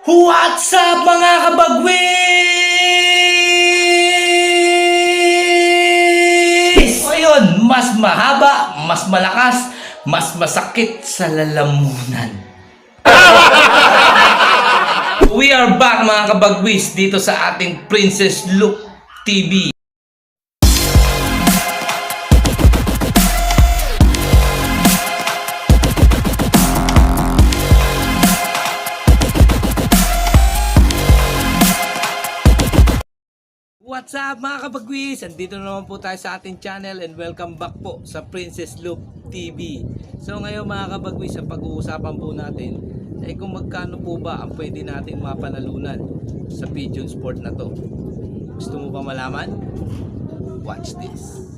What's up mga kabagwis? O yun, mas mahaba, mas malakas, mas masakit sa lalamunan. We are back mga kabagwis dito sa ating Princess Look TV. What's up mga kabagwis? Andito na naman po tayo sa ating channel and welcome back po sa Princess Look TV. So ngayon mga kabagwis, ang pag-uusapan po natin ay kung magkano po ba ang pwede natin mapanalunan sa pigeon sport na to. Gusto mo ba malaman? Watch this.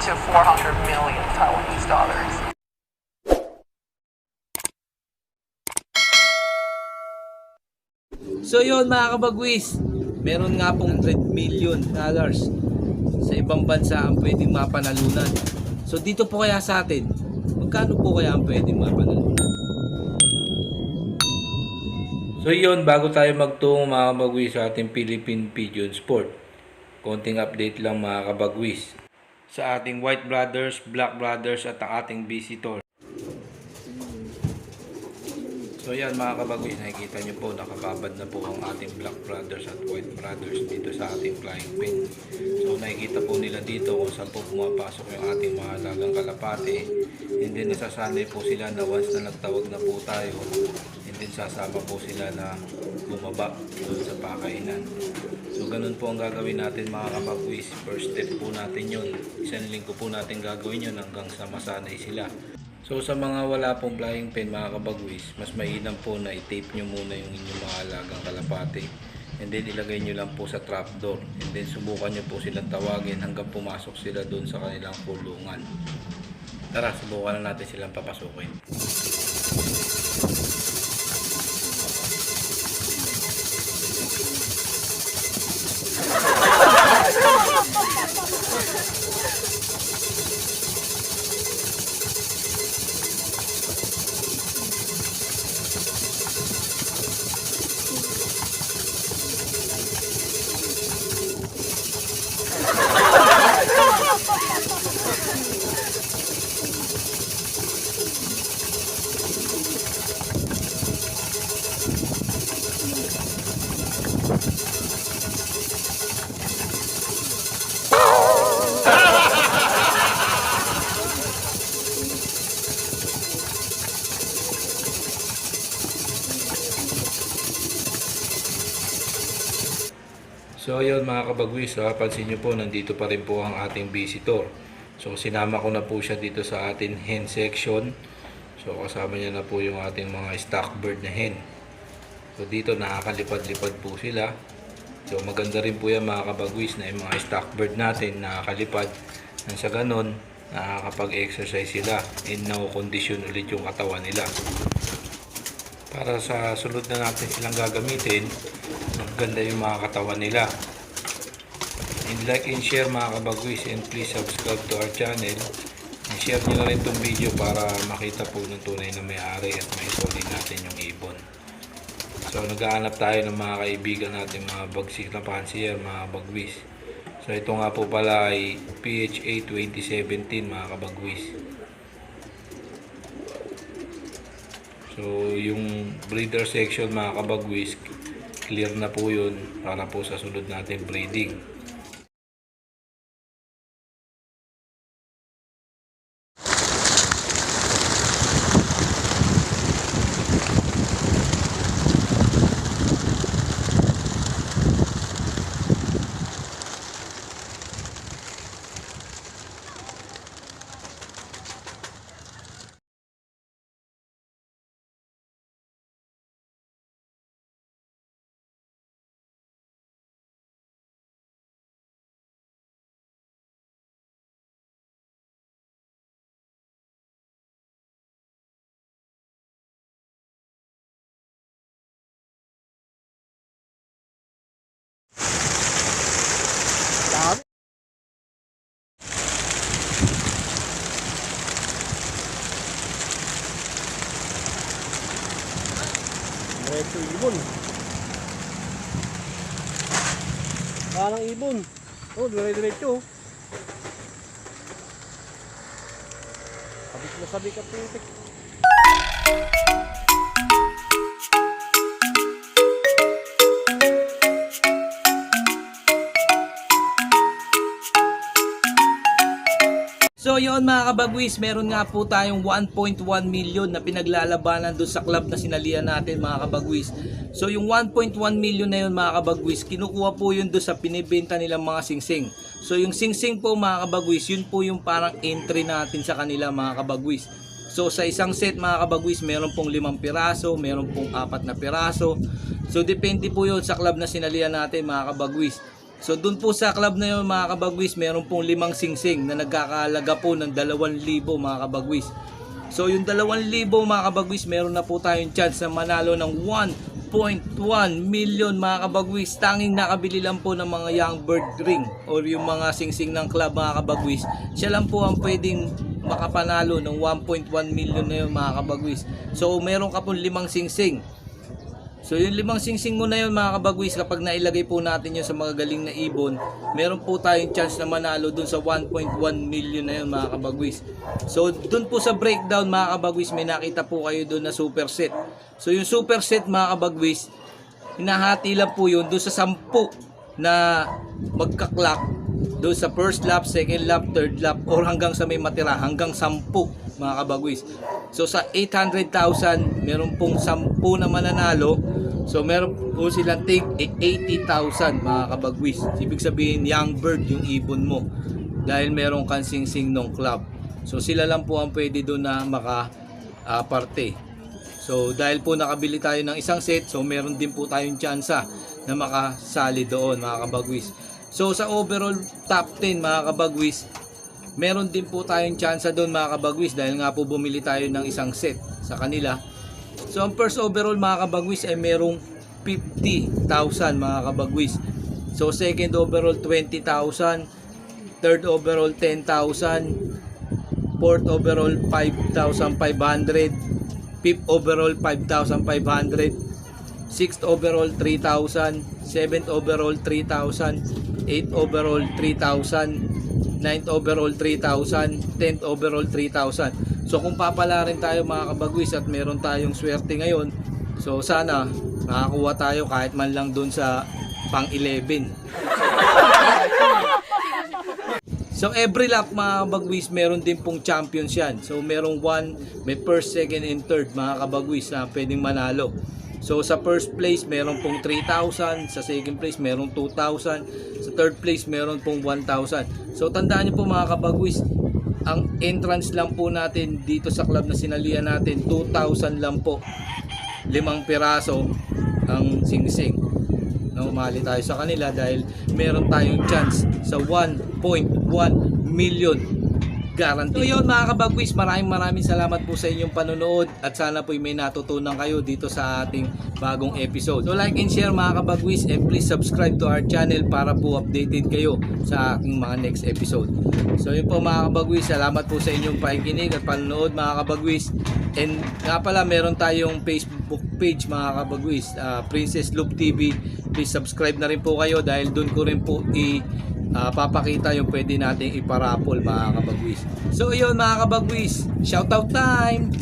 to 400 million Taiwanese dollars. So yun mga kabagwis, meron nga pong $100 million sa ibang bansa ang pwedeng mapanalunan. So dito po kaya sa atin, magkano po kaya ang pwedeng mapanalunan? So yun, bago tayo magtungo mga kabagwis sa ating Philippine Pigeon Sport, konting update lang mga kabagwis sa ating White Brothers, Black Brothers at ang ating visitor. So yan mga kabagwis, nakikita nyo po nakababad na po ang ating Black Brothers at White Brothers dito sa ating flying pen. So nakikita po nila dito kung saan po pumapasok yung ating mga alagang kalapate. And then nasasanay po sila na once na nagtawag na po tayo, and then sasama po sila na bumaba doon sa pakainan. So ganun po ang gagawin natin mga kabagwis. First step po natin yun. Isang linggo po natin gagawin yun hanggang sa masanay sila. So sa mga wala pong flying pen mga kabagwis, mas mainam po na i-tape nyo muna yung inyong mga alagang kalapate. And then ilagay nyo lang po sa trapdoor. And then subukan nyo po silang tawagin hanggang pumasok sila doon sa kanilang kulungan. Tara, subukan na natin silang papasukin. So ayun mga kabagwis, pansin nyo po nandito pa rin po ang ating visitor. So sinama ko na po siya dito sa ating hen section. So kasama niya na po yung ating mga stock bird na hen. So dito nakakalipad-lipad po sila. So maganda rin po yan mga kabagwis na yung mga stock bird natin nakakalipad. Nang sa ganon, nakakapag-exercise sila and nakukondisyon ulit yung katawan nila. Para sa sunod na natin silang gagamitin, maganda yung mga katawan nila. And like and share mga kabagwis, and please subscribe to our channel. And share nyo na rin itong video para makita po ng tunay na may-ari at maisoli natin yung ibon. So naghahanap tayo ng mga kaibigan natin, mga bagsik na pansier, mga kabagwis. So ito nga po pala ay PHA 2017 mga kabagwis. So yung breeder section mga kabagwis, clear na po yun para po sa sunod natin breeding. Diretso ibon. Parang ibon. Oh, diretso. Sabik na sabik at putik. So yun mga kabagwis, meron nga po tayong 1.1 million na pinaglalabanan doon sa club na sinalihan natin mga kabagwis. So yung 1.1 million na yun mga kabagwis, kinukuha po yun doon sa pinibenta nilang mga singsing. So yung singsing po mga kabagwis, yun po yung parang entry natin sa kanila mga kabagwis. So sa isang set mga kabagwis, meron pong 5 piraso, meron pong 4 na piraso. So depende po yun sa club na sinalihan natin mga kabagwis. So doon po sa club na yun mga kabagwis, meron pong 5 singsing na nagkakahalaga po ng 2,000 mga kabagwis. So yung 2,000 mga kabagwis, meron na po tayong chance na manalo ng 1.1 million mga kabagwis. Tanging nakabili lang po ng mga young bird ring or yung mga singsing ng club mga kabagwis. Siya lang po ang pwedeng makapanalo ng 1.1 million na yun mga kabagwis. So meron ka pong 5 singsing. So yung 5 singsing mo na yun mga kabagwis, kapag nailagay po natin yun sa mga galing na ibon, meron po tayong chance na manalo dun sa 1.1 million na yun mga kabagwis. So dun po sa breakdown mga kabagwis, may nakita po kayo dun na super set. So yung super set mga kabagwis, hinahati lang po yun dun sa 10 na magka-clock, dun sa first lap, second lap, third lap, or hanggang sa may matira, hanggang 10 mga kabagwis. So sa 800,000, meron pong 10 na mananalo. So meron po silang take 80,000 mga kabagwis. Ibig sabihin young bird yung ibon mo dahil meron kang singsing ng club. So sila lang po ang pwede doon na parte. So dahil po nakabili tayo ng isang set, so meron din po tayong tsansa na makasali doon mga kabagwis. So sa overall top 10 mga kabagwis, meron din po tayong tsansa doon mga kabagwis dahil nga po bumili tayo ng isang set sa kanila. So ang first overall mga kabagwis ay merong 50,000 mga kabagwis. So second overall 20,000, third overall 10,000, fourth overall 5,500, fifth overall 5,500, sixth overall 3,000, seventh overall 3,000, eighth overall 3,000, 9th overall 3,000, 10th overall 3,000. So kung papala rin tayo mga kabagwis at meron tayong swerte ngayon, so sana makakuha tayo kahit man lang dun sa pang 11. So every lap mga kabagwis, meron din pong champions yan. So merong may first, second, and third mga kabagwis na pwedeng manalo. So sa first place meron pong 3,000, sa second place meron 2,000, sa third place meron pong 1,000. So tandaan niyo po mga kabagwis, ang entrance lang po natin dito sa club na sinalihan natin, 2,000 lang po. 5 piraso ang singsing. No, umali tayo sa kanila dahil meron tayong chance sa 1.1 million guarantee. So yun mga kabagwis, maraming salamat po sa inyong panonood at sana po may natutunan kayo dito sa ating bagong episode. So like and share mga kabagwis, and please subscribe to our channel para po updated kayo sa aking mga next episode. So yun po mga kabagwis, salamat po sa inyong pakikinig at panonood mga kabagwis. And nga pala, meron tayong Facebook page mga kabagwis, Princess Loop TV. Please subscribe na rin po kayo dahil doon ko rin po papakita yung pwede nating iparapol mga kabagwis. So yun mga kabagwis, shoutout time!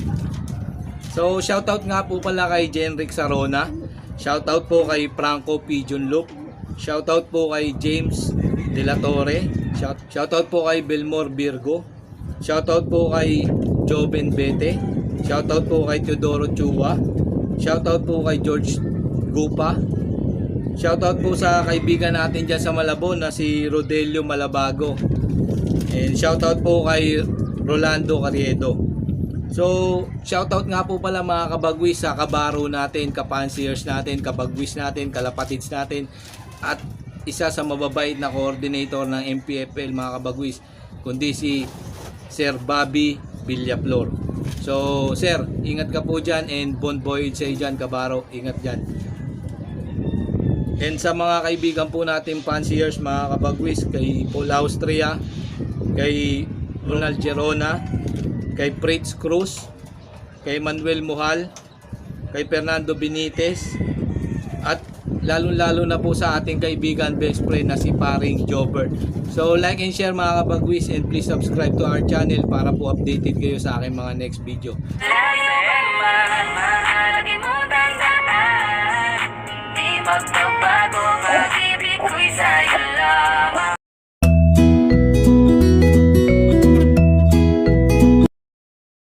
So shoutout nga po pala kay Jenrick Sarona, shoutout po kay Franco Pigeon Loop, shoutout po kay James De La Torre, shoutout po kay Belmore Virgo, shoutout po kay Joven Bete, shoutout po kay Teodoro Chua, shoutout po kay George Gupa, shoutout po sa kaibigan natin dyan sa Malabon na si Rodelio Malabago. And shoutout po kay Rolando Carriedo. So, shoutout nga po pala mga kabagwis sa kabaro natin, kapansiers natin, kabagwis natin, kalapatids natin, at isa sa mababait na coordinator ng MPFL mga kabagwis, kundi si Sir Bobby Villaflor. So, Sir, ingat ka po dyan and bon voyage sa dyan, kabaro, ingat dyan. And sa mga kaibigan po natin fanciers mga kabagwis, kay Paul Austria, kay Ronald Gerona, kay Fritz Cruz, kay Manuel Mohal, kay Fernando Benitez, at lalo na po sa ating kaibigan best friend na si Paring Jobert. So like and share mga kabagwis, and please subscribe to our channel para po updated kayo sa aking mga next video. Magbabago,